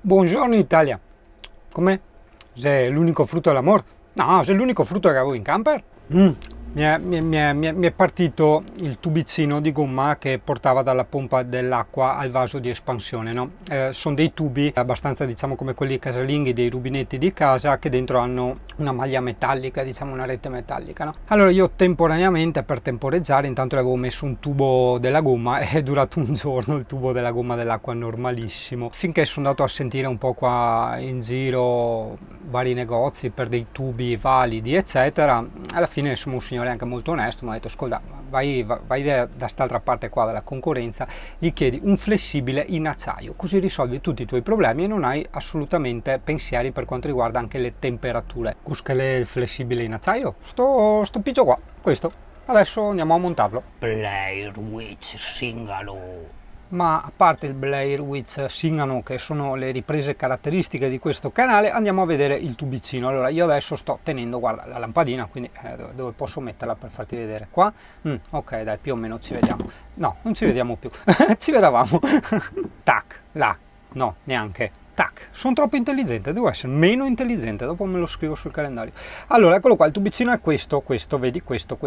Buongiorno Italia, com'è? Sei l'unico frutto dell'amore? No, sei l'unico frutto che avevo in camper? Mi è partito il tubicino di gomma che portava dalla pompa dell'acqua al vaso di espansione, no? Sono dei tubi abbastanza, diciamo, come quelli casalinghi dei rubinetti di casa che dentro hanno una maglia metallica, diciamo una rete metallica, no? Allora io temporaneamente, per temporeggiare, intanto le avevo messo un tubo della gomma e è durato un giorno il tubo della gomma dell'acqua normalissimo, finché sono andato a sentire un po' qua in giro vari negozi per dei tubi validi eccetera. Alla fine insomma un signore anche molto onesto mi ha detto: ascolta, vai da quest'altra parte qua della concorrenza, gli chiedi un flessibile in acciaio, così risolvi tutti i tuoi problemi e non hai assolutamente pensieri per quanto riguarda anche le temperature. Cuscale il flessibile in acciaio, sto piccio qua, questo adesso andiamo a montarlo. Blair Witch Singalo. Ma a parte il Blair Witch Singano, che sono le riprese caratteristiche di questo canale, andiamo a vedere il tubicino. Allora io adesso sto tenendo, guarda, la lampadina, quindi dove posso metterla per farti vedere? Qua? Ok, dai, più o meno ci vediamo. No, non ci vediamo più. Ci vedevamo. Tac, là. No, neanche. Tac, sono troppo intelligente, devo essere meno intelligente, dopo me lo scrivo sul calendario. Allora, eccolo qua, il tubicino è questo, vedi, questo,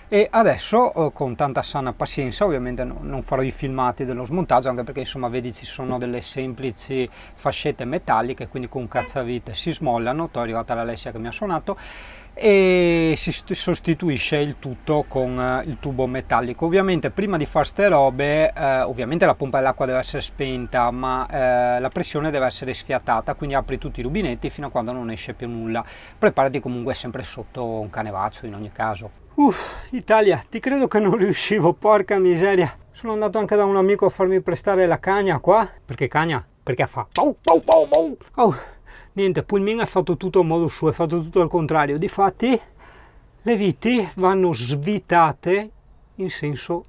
e adesso con tanta sana pazienza, ovviamente non farò i filmati dello smontaggio, anche perché insomma vedi ci sono delle semplici fascette metalliche, quindi con un cacciavite si smollano. Poi è arrivata l'Alessia che mi ha suonato e si sostituisce il tutto con il tubo metallico. Ovviamente prima di fare ste robe, ovviamente la pompa dell'acqua deve essere spenta, ma la pressione deve essere sfiatata, quindi apri tutti i rubinetti fino a quando non esce più nulla. Preparati comunque sempre sotto un canevaccio in ogni caso. Italia, ti credo che non riuscivo, porca miseria. Sono andato anche da un amico a farmi prestare la cagna qua. Perché cagna? Perché fa oh, niente, Pulmin ha fatto tutto a modo suo, ha fatto tutto al contrario. Difatti le viti vanno svitate in senso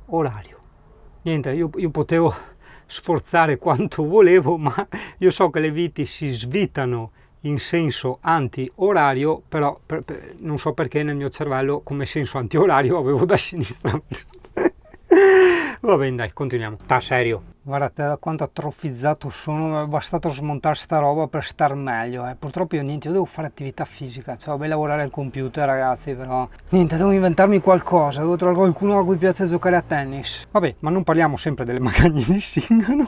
orario. Niente, io potevo sforzare quanto volevo, ma io so che le viti si svitano in senso anti-orario, però non so perché nel mio cervello come senso anti-orario avevo da sinistra. Va bene, dai, continuiamo. Da serio. Guardate da quanto atrofizzato sono, è bastato smontare sta roba per star meglio. Purtroppo io niente, io devo fare attività fisica, cioè vabbè lavorare al computer ragazzi, però niente, devo inventarmi qualcosa, devo trovare qualcuno a cui piace giocare a tennis. Vabbè, ma non parliamo sempre delle magagne di Singano.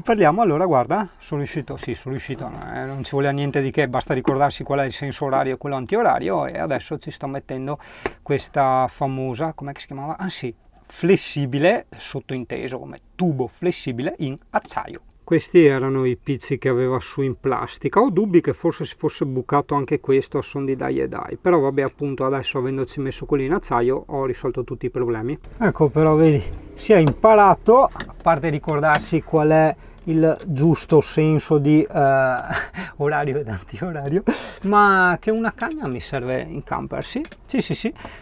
Parliamo allora, guarda, sono riuscito, sì, sono riuscito, non ci voleva niente di che, basta ricordarsi qual è il senso orario e quello antiorario e adesso ci sto mettendo questa famosa, com'è che si chiamava? Ah sì, flessibile, sottointeso come tubo flessibile in acciaio. Questi erano i pizzi che aveva su in plastica. Ho dubbi che forse si fosse bucato anche questo a son di dai e dai, però vabbè, appunto adesso avendoci messo quelli in acciaio ho risolto tutti i problemi. Ecco, però vedi, si è imparato, a parte ricordarsi qual è il giusto senso di orario ed antiorario, ma che una cagna mi serve in camper, sì,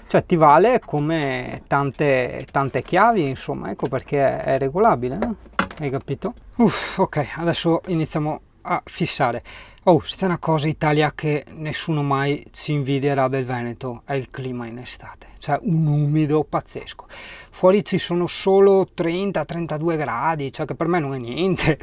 cioè ti vale come tante chiavi, insomma, ecco perché è regolabile, no? Hai capito? Ok, adesso iniziamo a fissare. Oh, c'è una cosa Italia che nessuno mai ci invidierà del Veneto, è il clima in estate, cioè un umido pazzesco. Fuori ci sono solo 30-32 gradi, cioè che per me non è niente,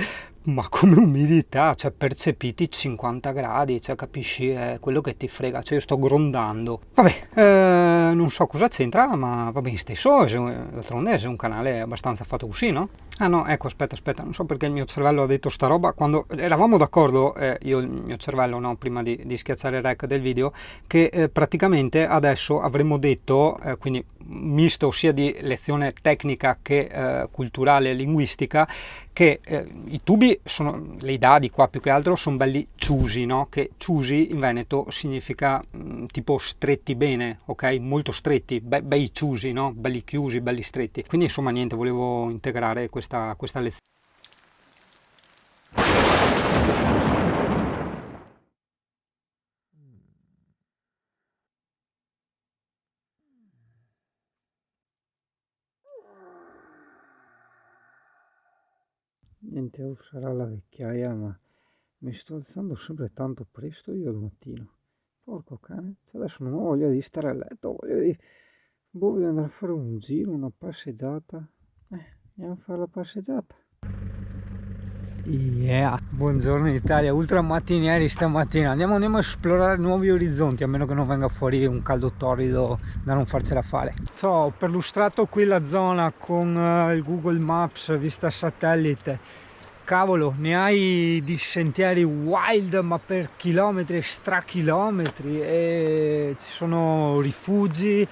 ma come umidità, cioè percepiti 50 gradi, cioè capisci, è quello che ti frega, cioè io sto grondando. Vabbè, non so cosa c'entra, ma va bene stesso, d'altronde è un canale abbastanza fatto così, no? Ah no, ecco, aspetta, non so perché il mio cervello ha detto sta roba, quando eravamo d'accordo, io il mio cervello, no, prima di schiacciare il rec del video, che praticamente adesso avremmo detto, quindi misto sia di lezione tecnica che culturale e linguistica, che i tubi sono, le idadi qua più che altro, sono belli chiusi, no? Che chiusi in Veneto significa tipo stretti bene, ok? Molto stretti, bei chiusi, no? Belli chiusi, belli stretti. Quindi insomma niente, volevo integrare questa lezione. Niente, sarà la vecchiaia, ma mi sto alzando sempre tanto presto io al mattino. Porco cane, cioè adesso non ho voglia di stare a letto, ho voglia di... Boh, voglio andare a fare un giro, una passeggiata. Andiamo a fare la passeggiata. Yeah, buongiorno Italia, ultra mattinieri stamattina, andiamo a esplorare nuovi orizzonti, a meno che non venga fuori un caldo torrido da non farcela fare. Ho perlustrato qui la zona con il Google Maps vista satellite. Cavolo, ne hai di sentieri wild ma per chilometri e strachilometri, e ci sono rifugi.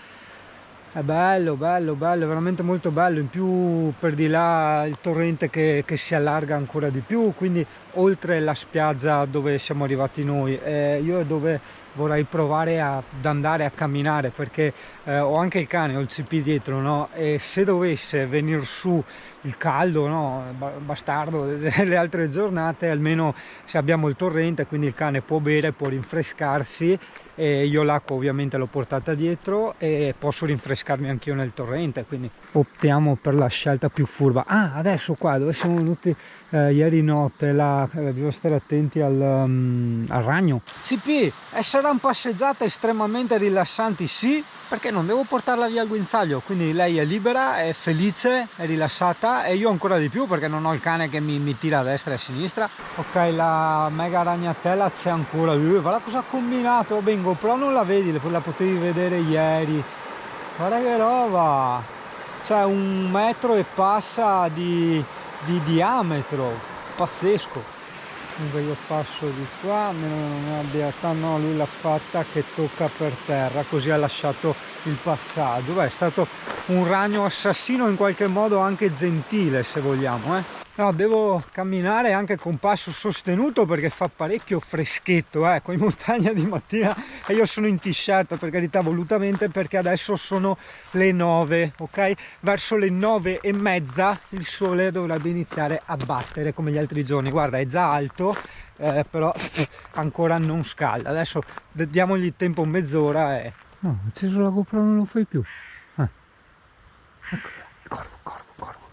È bello, bello, bello, veramente molto bello. In più per di là il torrente che si allarga ancora di più, quindi oltre la spiaggia dove siamo arrivati noi, io è dove vorrei provare ad andare a camminare, perché ho anche il cane, ho il CP dietro, no? E se dovesse venire su il caldo, no, bastardo delle altre giornate, almeno se abbiamo il torrente, quindi il cane può bere, può rinfrescarsi, e io l'acqua ovviamente l'ho portata dietro e posso rinfrescarmi anch'io nel torrente, quindi optiamo per la scelta più furba. Ah, adesso qua dove siamo venuti ieri notte, là, bisogna stare attenti al ragno. CP, saranno passeggiate estremamente rilassanti, sì, perché non devo portarla via al guinzaglio, quindi lei è libera, è felice, è rilassata, e io ancora di più perché non ho il cane che mi tira a destra e a sinistra. Ok, la mega ragnatela c'è ancora, guarda cosa ha combinato. Bengo, però non la vedi, la potevi vedere ieri, guarda che roba, c'è 1 metro e passa di diametro, pazzesco. Comunque io passo di qua, almeno non abbia, no, lui l'ha fatta che tocca per terra, così ha lasciato il passaggio. Beh, è stato un ragno assassino, in qualche modo anche gentile, se vogliamo, No, devo camminare anche con passo sostenuto perché fa parecchio freschetto, qua in montagna di mattina, e io sono in t-shirt, per carità, volutamente, perché adesso sono le 9, ok? Verso le 9:30 il sole dovrebbe iniziare a battere come gli altri giorni. Guarda, è già alto, però ancora non scalda. Adesso diamogli tempo mezz'ora e... No, acceso la GoPro, non lo fai più. Ecco, il corvo, corvo, corvo.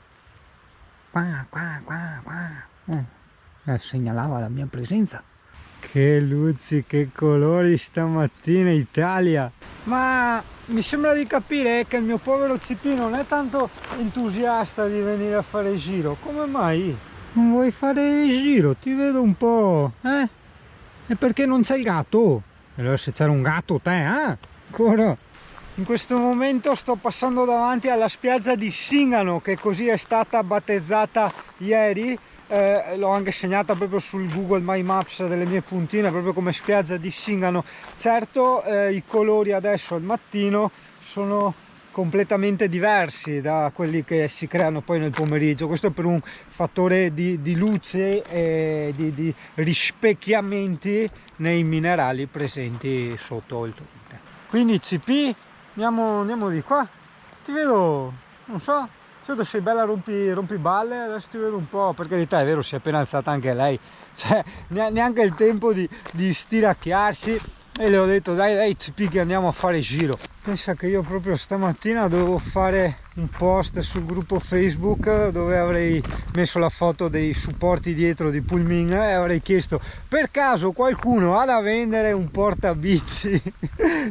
Segnalava la mia presenza. Che luci, che colori stamattina Italia. Ma mi sembra di capire che il mio povero CP non è tanto entusiasta di venire a fare il giro. Come mai? Non vuoi fare il giro? Ti vedo un po', E perché non c'è il gatto? Allora se c'era un gatto te, ancora? In questo momento sto passando davanti alla spiaggia di Singano, che così è stata battezzata ieri. L'ho anche segnata proprio sul Google My Maps delle mie puntine, proprio come spiaggia di Singano. Certo, i colori adesso al mattino sono completamente diversi da quelli che si creano poi nel pomeriggio. Questo è per un fattore di luce e di rispecchiamenti nei minerali presenti sotto il torrente. Quindi CP, andiamo di qua. Ti vedo, non so, sei bella rompiballe, adesso ti vedo un po', per carità è vero, si è appena alzata anche lei, cioè neanche il tempo di stiracchiarsi, e le ho detto dai CP che andiamo a fare giro. Pensa che io proprio stamattina dovevo fare un post sul gruppo Facebook dove avrei messo la foto dei supporti dietro di Pulmin e avrei chiesto per caso qualcuno ha da vendere un portabici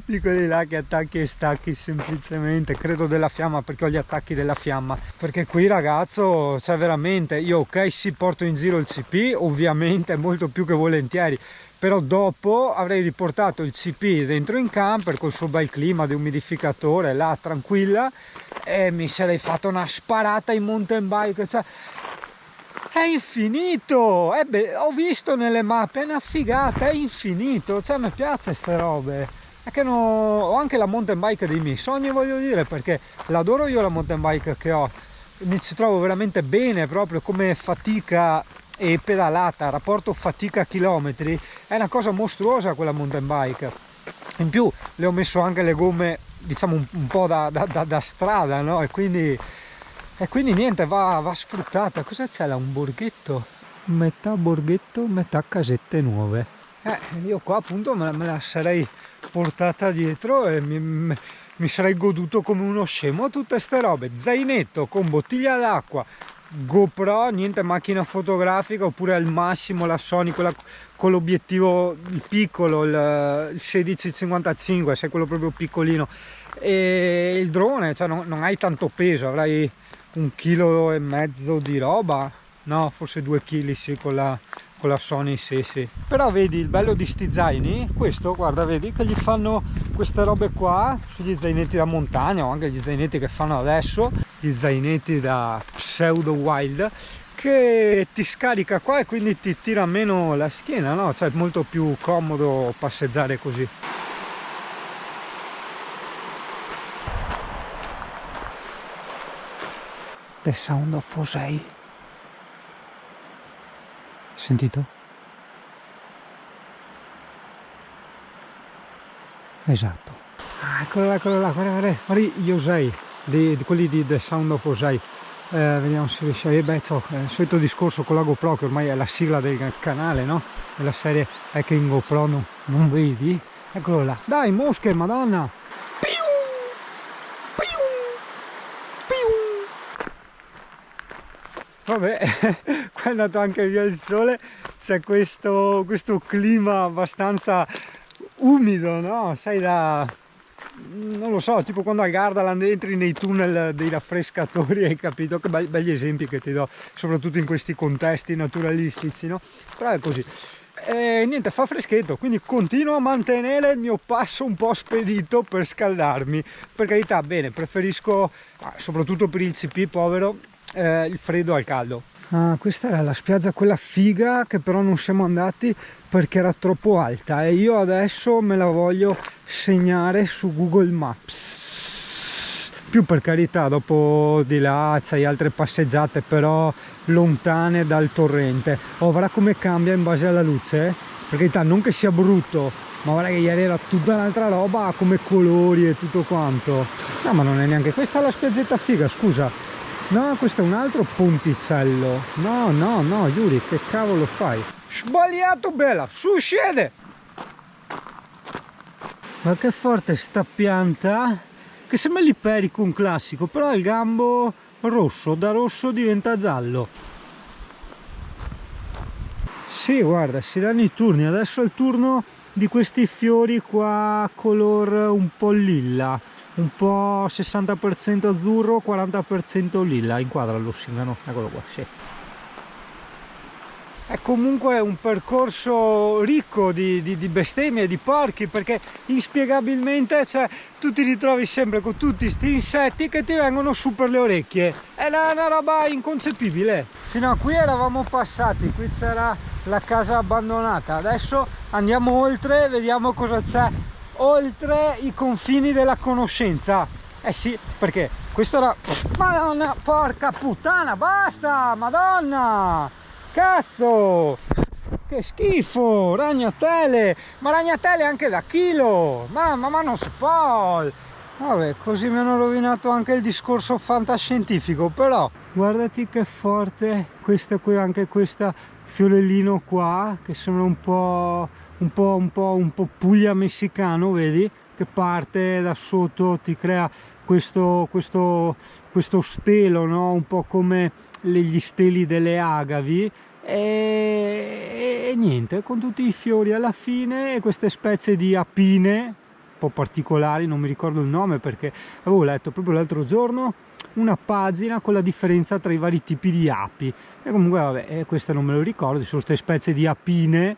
di quelli là che attacchi e stacchi semplicemente, credo della fiamma, perché ho gli attacchi della fiamma, perché qui ragazzo, cioè veramente, io ok si porto in giro il CP ovviamente molto più che volentieri, però dopo avrei riportato il CP dentro in camper col suo bel clima di umidificatore là tranquilla, e mi sarei fatto una sparata in mountain bike, cioè è infinito, ho visto nelle mappe, è una figata, è infinito, cioè mi piace ste robe. È che ho anche la mountain bike dei miei sogni, voglio dire, perché l'adoro io la mountain bike che ho, mi ci trovo veramente bene, proprio come fatica e pedalata, rapporto fatica chilometri, è una cosa mostruosa quella mountain bike. In più le ho messo anche le gomme, diciamo un po' da strada, no? E quindi niente, va sfruttata. Cosa c'è là? Un borghetto, metà borghetto, metà casette nuove. Io qua appunto me la sarei portata dietro e mi sarei goduto come uno scemo tutte ste robe, zainetto con bottiglia d'acqua, GoPro, niente macchina fotografica, oppure al massimo la Sony, quella con l'obiettivo piccolo, il 16-55, se è quello proprio piccolino, e il drone, cioè non hai tanto peso, avrai 1,5 kg di roba, no, forse 2 kg sì, con la Sony, sì sì. Però vedi il bello di sti zaini, questo guarda, vedi che gli fanno queste robe qua sugli zainetti da montagna o anche gli zainetti che fanno adesso, gli zainetti da pseudo wild, che ti scarica qua e quindi ti tira meno la schiena, no? Cioè è molto più comodo passeggiare così. The Sound of Jose. Sentito? Esatto. Ah, eccolo là, guarda gli Jose, di quelli di The Sound of Jose. Vediamo se riesce. Beh, il solito discorso con la GoPro, che ormai è la sigla del canale, no? Della serie è che in GoPro non vedi. Eccolo là. Dai, mosche, madonna! Vabbè, qua è andato anche via il sole, c'è questo clima abbastanza umido, no? Sai, non lo so, tipo quando al Gardaland entri nei tunnel dei raffrescatori, hai capito? Che belli esempi che ti do, soprattutto in questi contesti naturalistici, no? Però è così. E niente, fa freschetto, quindi continuo a mantenere il mio passo un po' spedito per scaldarmi. Per carità, bene, preferisco, soprattutto per il CP povero, il freddo al caldo. Questa era la spiaggia quella figa, che però non siamo andati perché era troppo alta, e io adesso me la voglio segnare su Google Maps. Più per carità, dopo di là c'hai altre passeggiate però lontane dal torrente. Guarda come cambia in base alla luce, per carità, non che sia brutto, ma guarda che ieri era tutta un'altra roba, come colori e tutto quanto. No, ma non è neanche questa la spiaggetta figa, scusa. No, questo è un altro ponticello. No, Yuri, che cavolo fai? Sbagliato, bella, su, scende! Ma che forte sta pianta, che sembra l'Ipericum classico, però il gambo rosso, da rosso diventa giallo. Sì, guarda, si danno i turni. Adesso è il turno di questi fiori qua color un po' lilla, un po' 60% azzurro, 40% lilla. Inquadra lo singano, eccolo qua, sì. È comunque un percorso ricco di bestemmie, di porchi, perché inspiegabilmente, cioè, tu ti ritrovi sempre con tutti questi insetti che ti vengono su per le orecchie. È una roba inconcepibile. Fino a qui eravamo passati, qui c'era la casa abbandonata. Adesso andiamo oltre, vediamo cosa c'è oltre i confini della conoscenza. Eh sì, perché questo era... Madonna, porca puttana, basta, madonna! Cazzo, che schifo, ragnatele, ma ragnatele anche da chilo, ma non si può. Vabbè, così mi hanno rovinato anche il discorso fantascientifico, però guardati che forte questa qui, anche questa fiorellino qua, che sembra un po' Puglia messicano, vedi? Che parte da sotto, ti crea questo stelo, no? Un po' come gli steli delle agavi. E niente, con tutti i fiori alla fine e queste specie di apine un po' particolari, non mi ricordo il nome perché avevo letto proprio l'altro giorno una pagina con la differenza tra i vari tipi di api, e comunque vabbè, questo non me lo ricordo, sono queste specie di apine,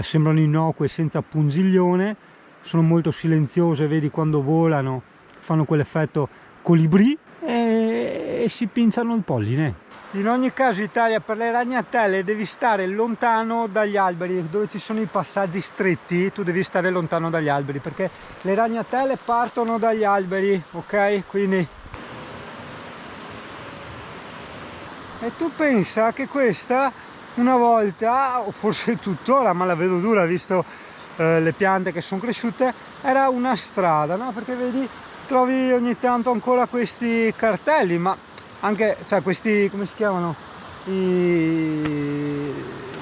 sembrano innocue senza pungiglione, sono molto silenziose, vedi quando volano fanno quell'effetto colibrì e si pinciano il polline. In ogni caso, Italia, per le ragnatele devi stare lontano dagli alberi, dove ci sono i passaggi stretti tu devi stare lontano dagli alberi, perché le ragnatele partono dagli alberi, ok? Quindi, e tu pensa che questa una volta, o forse tuttora, ma la vedo dura visto le piante che sono cresciute, era una strada, no? Perché vedi, trovi ogni tanto ancora questi cartelli, ma anche, cioè, questi, come si chiamano, i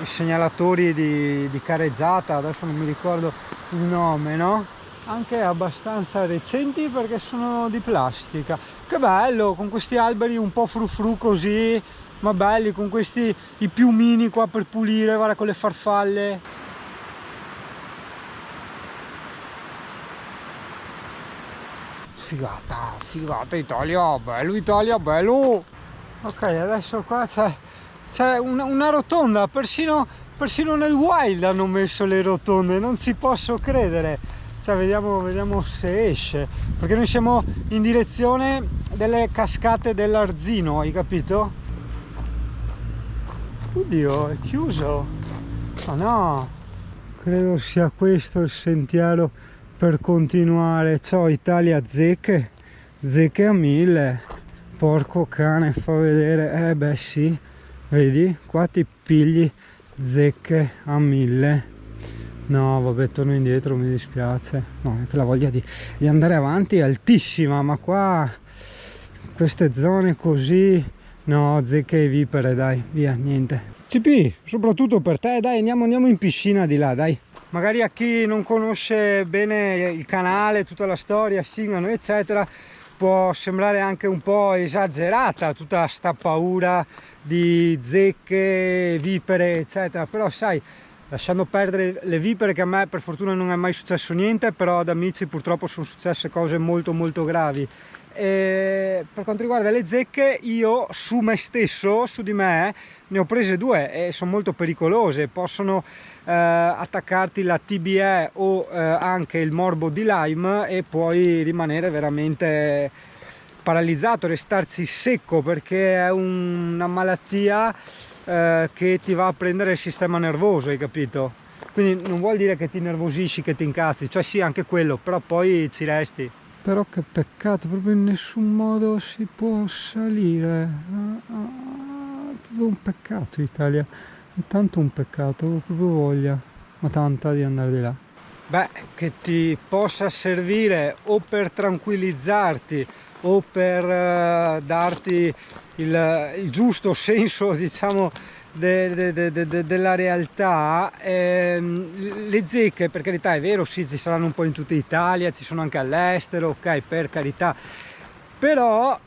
segnalatori di careggiata, adesso non mi ricordo il nome, no? Anche abbastanza recenti perché sono di plastica. Che bello, con questi alberi un po' frufru così, ma belli, con questi i piumini qua per pulire, guarda, con le farfalle. Figata Italia, bello Italia, bello. Ok, adesso qua c'è c'è una rotonda, persino nel wild hanno messo le rotonde, non ci posso credere. Cioè, vediamo se esce, perché noi siamo in direzione delle cascate dell'Arzino, hai capito? Oddio, è chiuso. Oh no, credo sia questo il sentiero per continuare. Ciao Italia, zecche a 1000. Porco cane, fa vedere. Beh sì, vedi, qua ti pigli zecche a 1000. No vabbè, torno indietro, mi dispiace. No, è che la voglia di andare avanti è altissima, ma qua queste zone così, no, zecche e vipere, dai, via, niente. CP, soprattutto per te, dai, andiamo in piscina di là, dai. Magari a chi non conosce bene il canale, tutta la storia, Singano eccetera, può sembrare anche un po' esagerata tutta sta paura di zecche, vipere eccetera, però sai, lasciando perdere le vipere, che a me per fortuna non è mai successo niente, però ad amici purtroppo sono successe cose molto gravi. E per quanto riguarda le zecche, io su me stesso, su di me, ne ho prese 2 e sono molto pericolose, possono attaccarti la TBE o anche il morbo di Lyme e puoi rimanere veramente paralizzato, restarci secco, perché è una malattia che ti va a prendere il sistema nervoso, hai capito? Quindi non vuol dire che ti nervosisci, che ti incazzi, cioè sì, anche quello, però poi ci resti. Però che peccato, proprio in nessun modo si può salire. Proprio un peccato, Italia, è tanto un peccato, ho proprio voglia, ma tanta, di andare di là. Beh, che ti possa servire o per tranquillizzarti o per darti il giusto senso, diciamo, della realtà. Le zecche, per carità, è vero, sì, ci saranno un po' in tutta Italia, ci sono anche all'estero, ok, per carità, però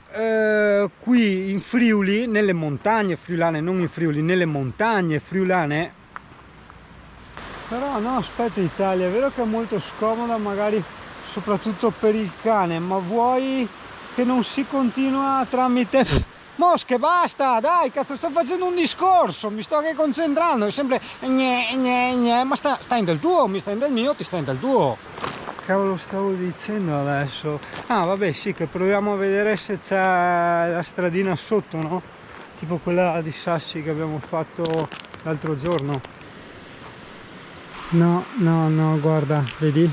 qui in Friuli, nelle montagne friulane, non in Friuli, nelle montagne friulane. Però no, aspetta Italia, è vero che è molto scomoda magari soprattutto per il cane, ma vuoi che non si continua tramite mosche? Basta, dai, cazzo, sto facendo un discorso, mi sto anche concentrando, è sempre gne, ma stai in del tuo, mi stai in del mio, ti stai in del tuo. Cavolo stavo dicendo adesso? Ah vabbè, sì, che proviamo a vedere se c'è la stradina sotto, no? Tipo quella di sassi che abbiamo fatto l'altro giorno. No, guarda, vedi?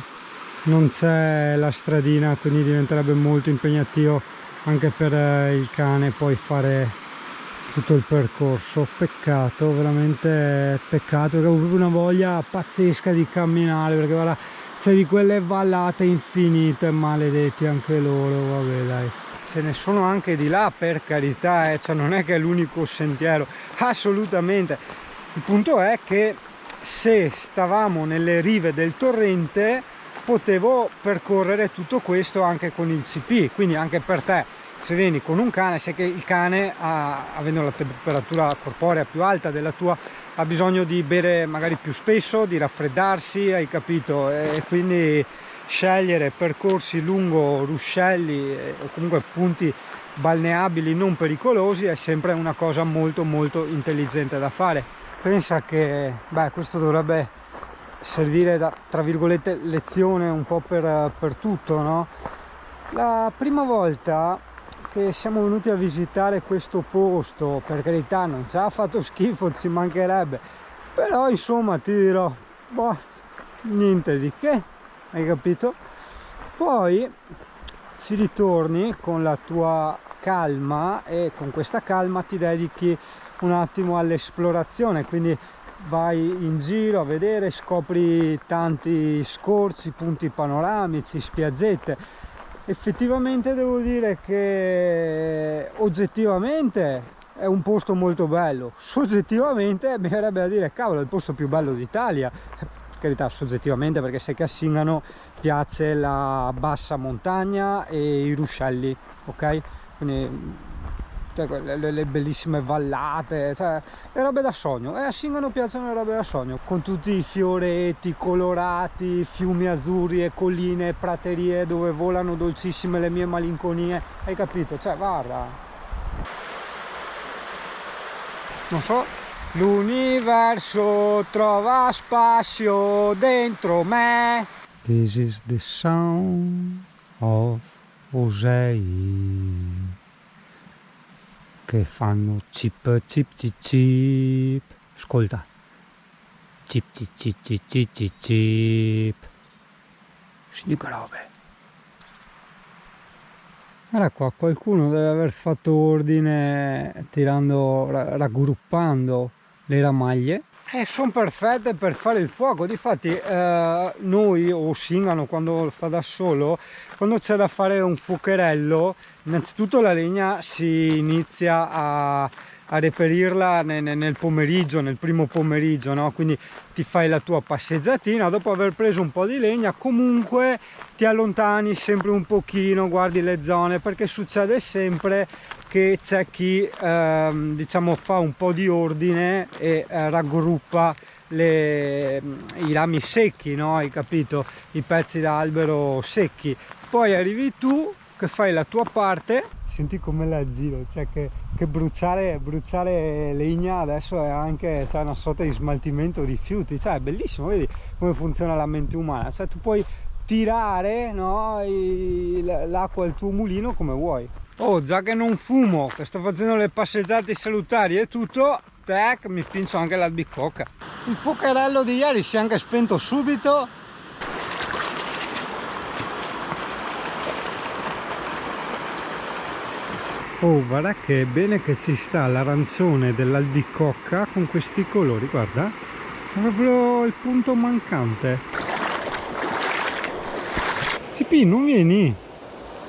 Non c'è la stradina, quindi diventerebbe molto impegnativo anche per il cane poi fare tutto il percorso. Peccato, veramente peccato, perché avevo proprio una voglia pazzesca di camminare, perché guarda, c'è di quelle vallate infinite, maledetti anche loro, vabbè dai. Ce ne sono anche di là, per carità, cioè non è che è l'unico sentiero, assolutamente. Il punto è che se stavamo nelle rive del torrente potevo percorrere tutto questo anche con il CP, quindi anche per te, se vieni con un cane, sai che il cane avendo la temperatura corporea più alta della tua, ha bisogno di bere magari più spesso, di raffreddarsi, hai capito? E quindi scegliere percorsi lungo ruscelli o comunque punti balneabili non pericolosi è sempre una cosa molto intelligente da fare. Pensa che questo dovrebbe servire da, tra virgolette, lezione un po' per tutto, no? La prima volta che siamo venuti a visitare questo posto, per carità, non ci ha fatto schifo, ci mancherebbe, però insomma ti dirò, niente di che, hai capito? Poi ci ritorni con la tua calma e con questa calma ti dedichi un attimo all'esplorazione, quindi vai in giro a vedere, scopri tanti scorci, punti panoramici, spiaggette. Effettivamente devo dire che oggettivamente è un posto molto bello, soggettivamente mi verrebbe da dire cavolo, è il posto più bello d'Italia, per carità, soggettivamente, perché sai che a Singano piace la bassa montagna e i ruscelli, ok? Quindi le bellissime vallate, cioè le robe da sogno, e a Singano piacciono le robe da sogno, con tutti i fioretti colorati, fiumi azzurri e colline e praterie dove volano dolcissime le mie malinconie, hai capito? Cioè guarda, non so. L'universo trova spazio dentro me. This is the sound of Osei che fanno chip chip chip chip. Ascolta. Chip chip chip chip chip chip chip. Si dica robe. Guarda qua, qualcuno deve aver fatto ordine raggruppando le ramaglie e sono perfette per fare il fuoco. Difatti noi o Singano quando lo fa da solo, quando c'è da fare un fuocherello, innanzitutto la legna si inizia a reperirla nel pomeriggio, nel primo pomeriggio, no? Quindi ti fai la tua passeggiatina, dopo aver preso un po' di legna comunque ti allontani sempre un pochino, guardi le zone, perché succede sempre che c'è chi diciamo fa un po' di ordine e raggruppa i rami secchi, no? Hai capito? I pezzi d'albero secchi, poi arrivi tu che fai la tua parte. Senti come la giro, cioè che bruciare legna adesso è anche, cioè, una sorta di smaltimento rifiuti, cioè è bellissimo, vedi come funziona la mente umana, cioè tu puoi tirare, no, l'acqua al tuo mulino come vuoi. Oh, già che non fumo, che sto facendo le passeggiate salutari e tutto, tac, mi pincio anche l'albicocca. Il fuocherello di ieri si è anche spento subito. Oh, guarda che bene che ci sta l'arancione dell'albicocca con questi colori, guarda, c'è proprio il punto mancante. CP, non vieni,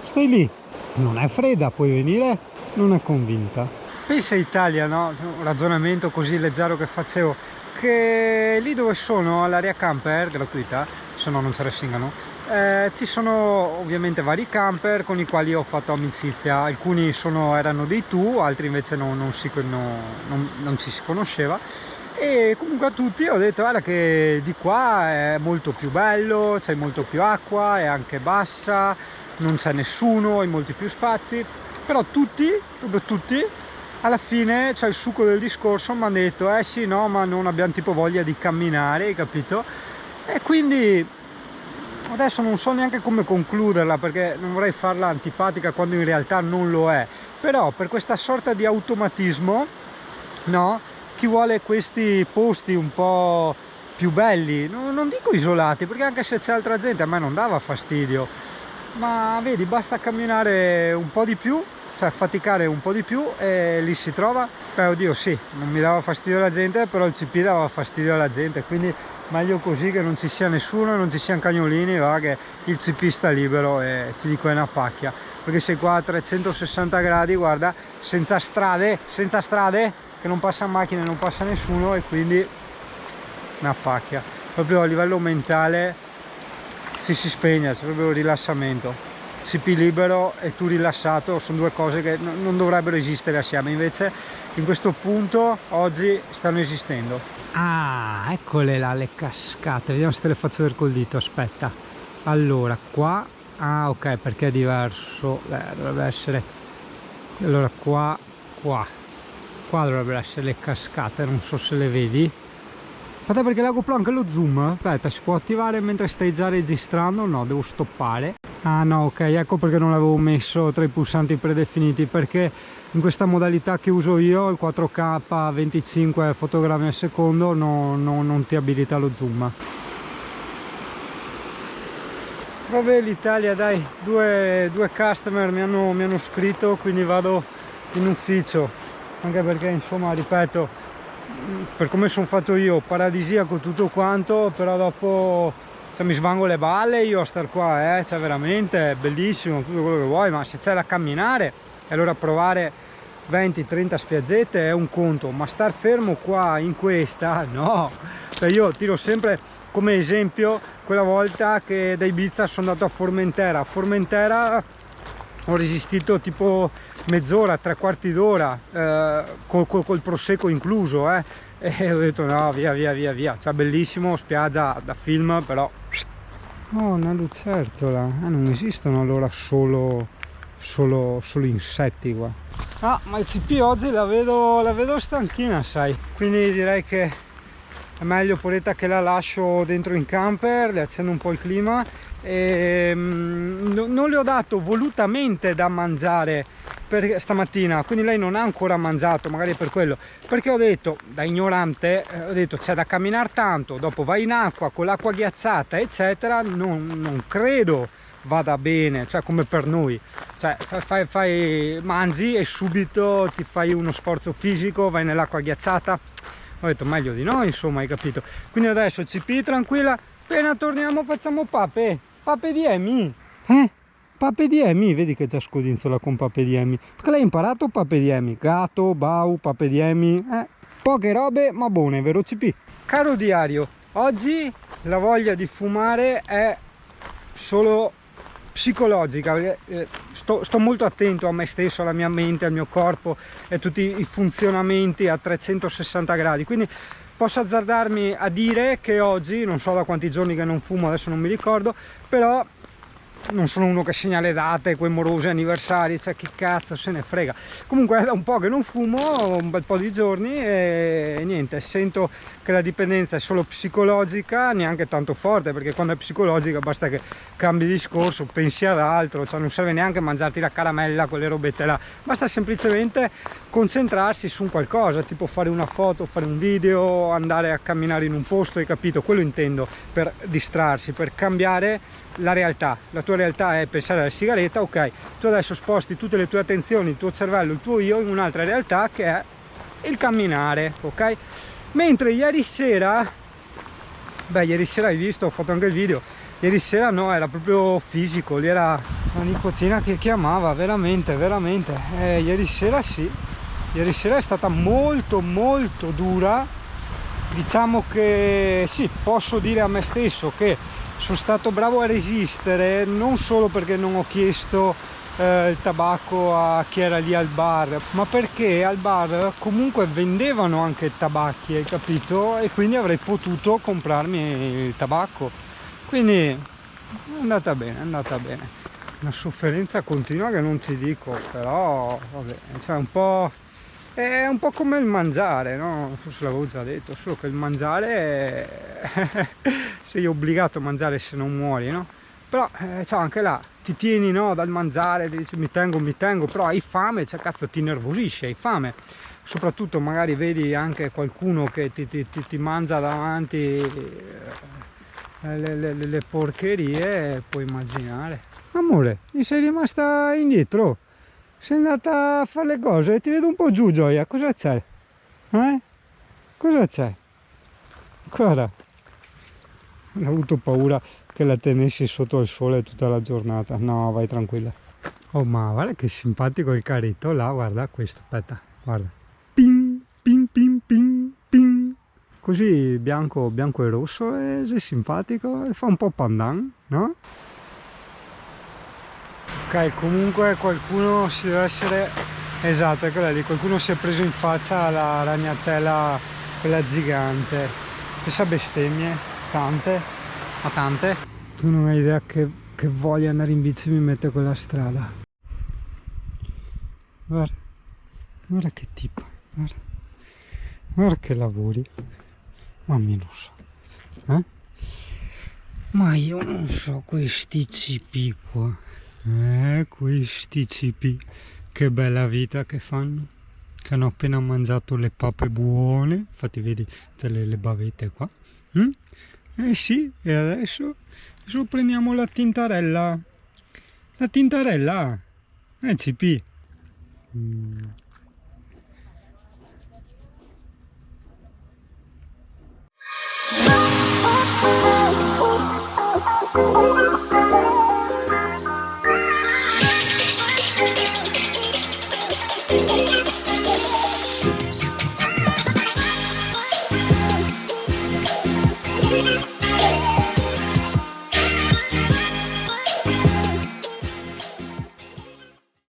stai lì, non è fredda, puoi venire? Non è convinta. Pensa Italia, no? Un ragionamento così leggero che facevo, che lì dove sono all'area camper gratuita, se no non c'era Singano, ci sono ovviamente vari camper con i quali ho fatto amicizia. Alcuni erano dei tu, altri invece non ci si conosceva, e comunque a tutti ho detto guarda che di qua è molto più bello, c'è molto più acqua, è anche bassa, non c'è nessuno, hai molti più spazi. Però tutti, proprio tutti, alla fine, cioè il succo del discorso, mi hanno detto sì, no, ma non abbiamo tipo voglia di camminare, hai capito? E quindi adesso non so neanche come concluderla, perché non vorrei farla antipatica quando in realtà non lo è, però per questa sorta di automatismo, no, chi vuole questi posti un po' più belli, non dico isolati, perché anche se c'è altra gente a me non dava fastidio, ma vedi, basta camminare un po' di più, cioè faticare un po' di più e lì si trova. Beh, oddio, sì, non mi dava fastidio la gente, però il CP dava fastidio alla gente, quindi meglio così, che non ci sia nessuno, non ci siano cagnolini, va, che il CP sta libero, e ti dico è una pacchia, perché sei qua a 360 gradi, guarda, senza strade, che non passa macchine, non passa nessuno, e quindi una pacchia, proprio a livello mentale si spegne, c'è proprio rilassamento. CP libero e tu rilassato sono due cose che non dovrebbero esistere assieme, invece in questo punto oggi stanno esistendo. Ah, eccole là le cascate, vediamo se te le faccio vedere col dito, aspetta. Allora qua, ah ok, perché è diverso, dovrebbe essere, allora qua dovrebbero essere le cascate, non so se le vedi. Aspetta, perché la GoPro anche lo zoom, aspetta, si può attivare mentre stai già registrando? No, devo stoppare. Ah no, ok, ecco perché non l'avevo messo tra i pulsanti predefiniti, perché in questa modalità che uso io, il 4K 25 fotogrammi al secondo, non ti abilita lo zoom. Vabbè, l'Italia, dai, due customer mi hanno scritto, quindi vado in ufficio, anche perché insomma, ripeto, per come sono fatto io, paradisiaco tutto quanto, però dopo, cioè, mi svango le balle io a star qua, cioè veramente è bellissimo tutto quello che vuoi, ma se c'è da camminare, e allora provare 20-30 spiazzette è un conto, ma star fermo qua in questa no. Cioè, io tiro sempre come esempio quella volta che da Ibiza sono andato a Formentera, ho resistito tipo mezz'ora, 3/4 d'ora, col prosecco incluso, e ho detto no, via, cioè bellissimo, spiaggia da film, però oh, una lucertola, non esistono allora solo insetti qua. Ah, ma il CP oggi la vedo stanchina, sai, quindi direi che è meglio Poletta che la lascio dentro in camper, le accendo un po' il clima e non le ho dato volutamente da mangiare per stamattina, quindi lei non ha ancora mangiato, magari è per quello, perché ho detto, da ignorante, ho detto c'è da camminare tanto, dopo vai in acqua con l'acqua ghiacciata eccetera, non credo vada bene, cioè come per noi, cioè mangi e subito ti fai uno sforzo fisico, vai nell'acqua ghiacciata. Ho detto meglio di no, insomma, hai capito. Quindi adesso CP tranquilla, appena torniamo facciamo pape di Emi, pape di Emi, vedi che già scodinzola con pape di Emi, perché lei ha imparato pape di Emi, gatto, bau, pape di Emi, poche robe ma buone, vero CP? Caro diario, oggi la voglia di fumare è solo psicologica, perché sto molto attento a me stesso, alla mia mente, al mio corpo e tutti i funzionamenti a 360 gradi, quindi posso azzardarmi a dire che oggi, non so da quanti giorni che non fumo, adesso non mi ricordo, però non sono uno che segna le date, quei morosi anniversari, cioè chi cazzo se ne frega. Comunque è da un po' che non fumo, un bel po' di giorni, e niente, sento che la dipendenza è solo psicologica, neanche tanto forte, perché quando è psicologica basta che cambi discorso, pensi ad altro, cioè non serve neanche mangiarti la caramella, quelle robette là, basta semplicemente concentrarsi su un qualcosa, tipo fare una foto, fare un video, andare a camminare in un posto, hai capito? Quello intendo per distrarsi, per cambiare la realtà. La tua realtà è pensare alla sigaretta, ok, tu adesso sposti tutte le tue attenzioni, il tuo cervello, il tuo io in un'altra realtà che è il camminare, ok? Mentre ieri sera, ieri sera hai visto, ho fatto anche il video, ieri sera no, era proprio fisico, lì era la nicotina che chiamava, veramente, ieri sera sì, ieri sera è stata molto dura, diciamo che sì, posso dire a me stesso che sono stato bravo a resistere, non solo perché non ho chiesto il tabacco a chi era lì al bar, ma perché al bar comunque vendevano anche tabacchi, hai capito? E quindi avrei potuto comprarmi il tabacco, quindi è andata bene, una sofferenza continua che non ti dico, però vabbè, cioè è un po' come il mangiare, no? Forse l'avevo già detto, solo che il mangiare sei obbligato a mangiare se non muori, no? Però cioè, anche là ti tieni, no, dal mangiare, dici mi tengo, però hai fame, cioè cazzo ti nervosisce, hai fame. Soprattutto magari vedi anche qualcuno che ti mangia davanti le porcherie, puoi immaginare. Amore, mi sei rimasta indietro? Sei andata a fare le cose e ti vedo un po' giù, Gioia, cosa c'è? Cosa c'è? Guarda, ho avuto paura che la tenessi sotto il sole tutta la giornata. No, vai tranquilla. Oh, ma guarda che simpatico il carretto là, guarda questo, aspetta, guarda. Ping, ping, ping, ping, ping. Così bianco e rosso, è simpatico, e fa un po' pandan, no? Ok, comunque qualcuno si deve essere, esatto, eccola lì, qualcuno si è preso in faccia la ragnatela, quella gigante. Pensa bestemmie, tante, ma tante. Tu non hai idea che voglia andare in bici mi mette quella strada. Guarda che tipo, guarda che lavori. Ma io non so, ma io non so questi cipi qua. Questi cipi, che bella vita che fanno, che hanno appena mangiato le pape buone, infatti vedi le bavette qua, sì, e adesso prendiamo la tintarella, CP. Thank you.